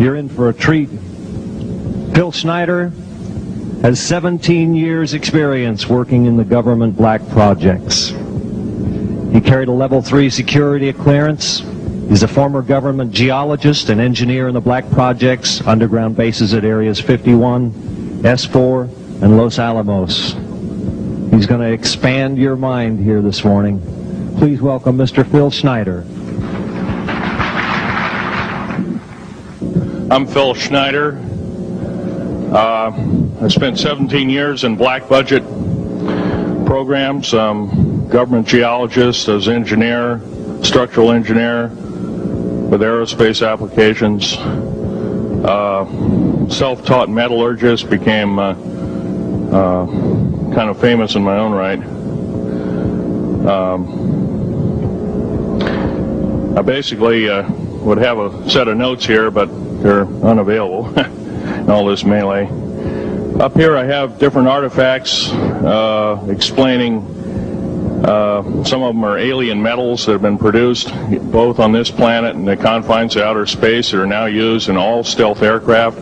You're in for a treat. Phil Schneider has 17 years experience working in the government black projects. He carried a level 3 security clearance. He's a former government geologist and engineer in the black projects, underground bases at areas 51, S4, and Los Alamos. He's going to expand your mind here this morning. Please welcome Mr. Phil Schneider. I'm Phil Schneider. I spent 17 years in black budget programs, government geologist, as engineer, structural engineer with aerospace applications, self-taught metallurgist, became kind of famous in my own right. I basically would have a set of notes here, but they're unavailable in all this melee. Up here I have different artifacts explaining some of them are alien metals that have been produced both on this planet and the confines of outer space that are now used in all stealth aircraft.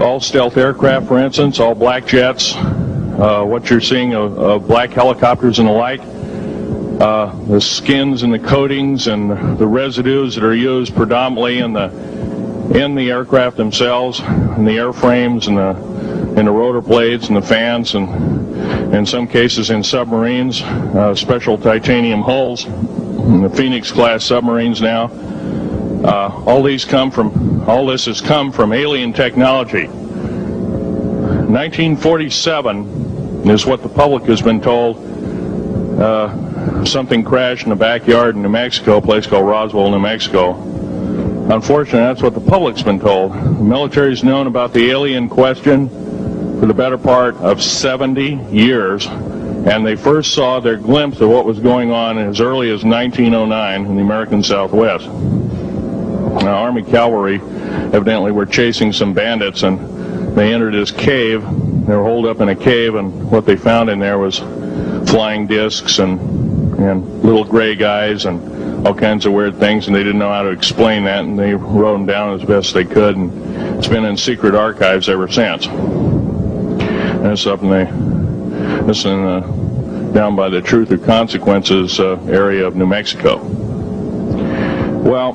All stealth aircraft, for instance, all black jets, what you're seeing of black helicopters and the like, the skins and the coatings and the residues that are used predominantly in the aircraft themselves, in the airframes and the rotor blades and the fans, and in some cases in submarines, special titanium hulls in the Phoenix class submarines now. All this has come from alien technology. 1947 is what the public has been told. Something crashed in the backyard in New Mexico, a place called Roswell, New Mexico. Unfortunately, that's what the public's been told. The military's known about the alien question for the better part of 70 years, and they first saw their glimpse of what was going on as early as 1909 in the American Southwest. Now, Army cavalry evidently were chasing some bandits, and they entered this cave. They were holed up in a cave, and what they found in there was flying discs and little gray guys and all kinds of weird things, and they didn't know how to explain that, and they wrote them down as best they could, and it's been in secret archives ever since. And it's up down by the Truth or Consequences area of New Mexico. Well,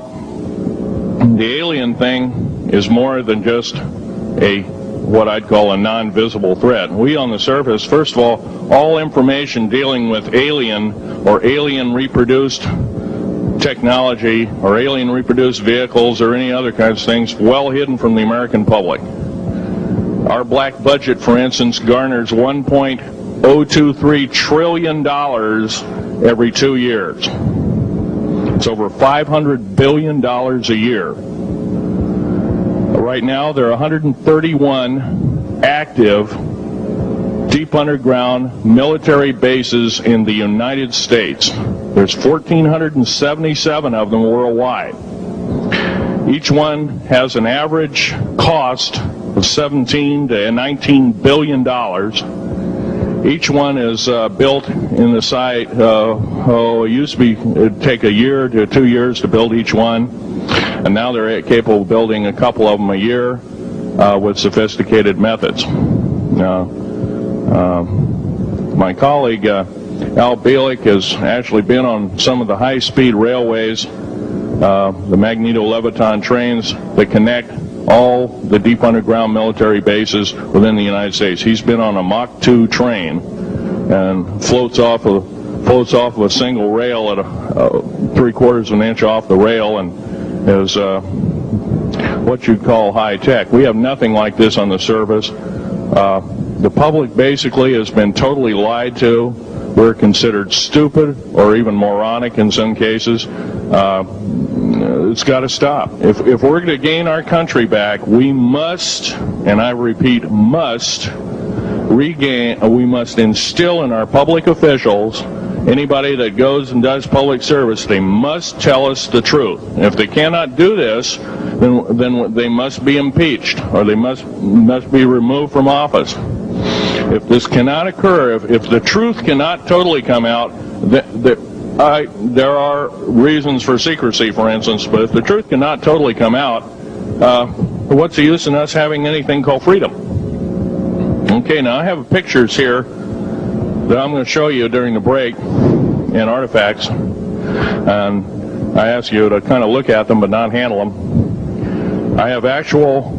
the alien thing is more than just what I'd call a non-visible threat. We on the surface, first of all information dealing with alien or alien reproduced technology or alien reproduced vehicles or any other kinds of things well hidden from the American public. Our black budget, for instance, garners $1.023 trillion every 2 years. It's over $500 billion a year. Right now, there are 131 active deep underground military bases in the United States. There's 1,477 of them worldwide. Each one has an average cost of $17 to $19 billion. Each one is built in the site. It used to be it'd take a year to 2 years to build each one, and now they're capable of building a couple of them a year with sophisticated methods. My colleague Al Bielik has actually been on some of the high-speed railways, the magneto-leviton trains that connect all the deep underground military bases within the United States. He's been on a Mach 2 train and floats off of a single rail at 3/4 of an inch off the rail, and is what you'd call high tech. We have nothing like this on the surface. The public basically has been totally lied to. We're considered stupid or even moronic in some cases. It's got to stop. If we're going to gain our country back, we must, and I repeat, must instill in our public officials, anybody that goes and does public service, they must tell us the truth. And if they cannot do this, then they must be impeached, or they must be removed from office. If this cannot occur, if the truth cannot totally come out, there are reasons for secrecy, for instance, but if the truth cannot totally come out, what's the use in us having anything called freedom? Okay, now I have pictures here that I'm going to show you during the break in artifacts, and I ask you to kind of look at them but not handle them. I have actual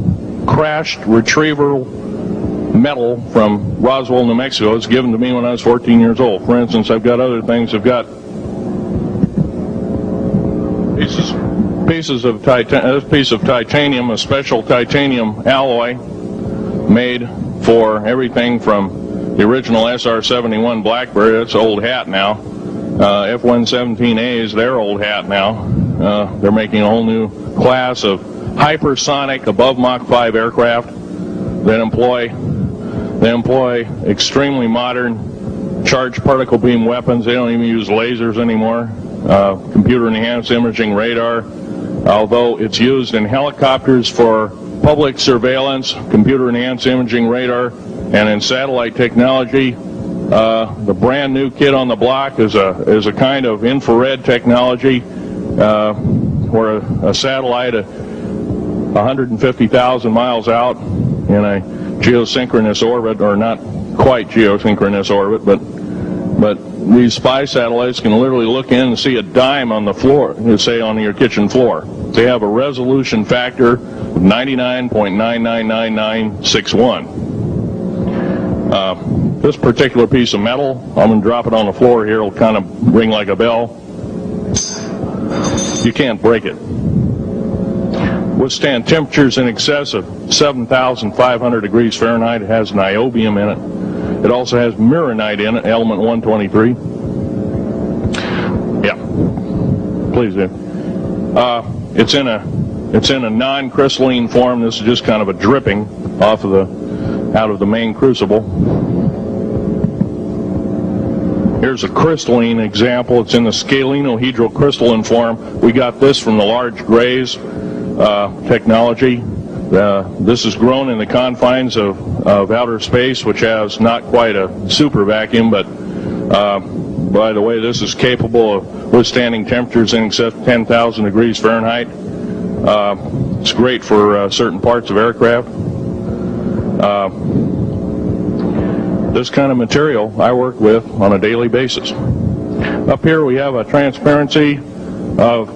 crashed retriever metal from Roswell, New Mexico. It's given to me when I was 14 years old. For instance, I've got other things. I've got pieces of this piece of titanium, a special titanium alloy made for everything from the original SR-71 Blackbird. That's old hat now. F-117A is their old hat now. They're making a whole new class of hypersonic above Mach 5 aircraft that employ extremely modern charged particle beam weapons. They don't even use lasers anymore. Computer enhanced imaging radar, although it's used in helicopters for public surveillance, computer enhanced imaging radar, and in satellite technology. The brand new kid on the block is a kind of infrared technology where a satellite 150,000 miles out in a geosynchronous orbit, or not quite geosynchronous orbit, but these spy satellites can literally look in and see a dime on the floor, say on your kitchen floor. They have a resolution factor of 99.999961. This particular piece of metal, I'm going to drop it on the floor here, it'll kind of ring like a bell. You can't break it. Withstand temperatures in excess of 7,500 degrees Fahrenheit. It has niobium in it. It also has mironite in it, element 123. Yeah, please do. It's in a non-crystalline form. This is just kind of a dripping out of the main crucible. Here's a crystalline example. It's in the scalenohedral crystalline form. We got this from the large grays technology. This is grown in the confines of outer space, which has not quite a super vacuum, but by the way, this is capable of withstanding temperatures in excess of 10,000 degrees Fahrenheit. It's great for certain parts of aircraft. This kind of material I work with on a daily basis. Up here we have a transparency of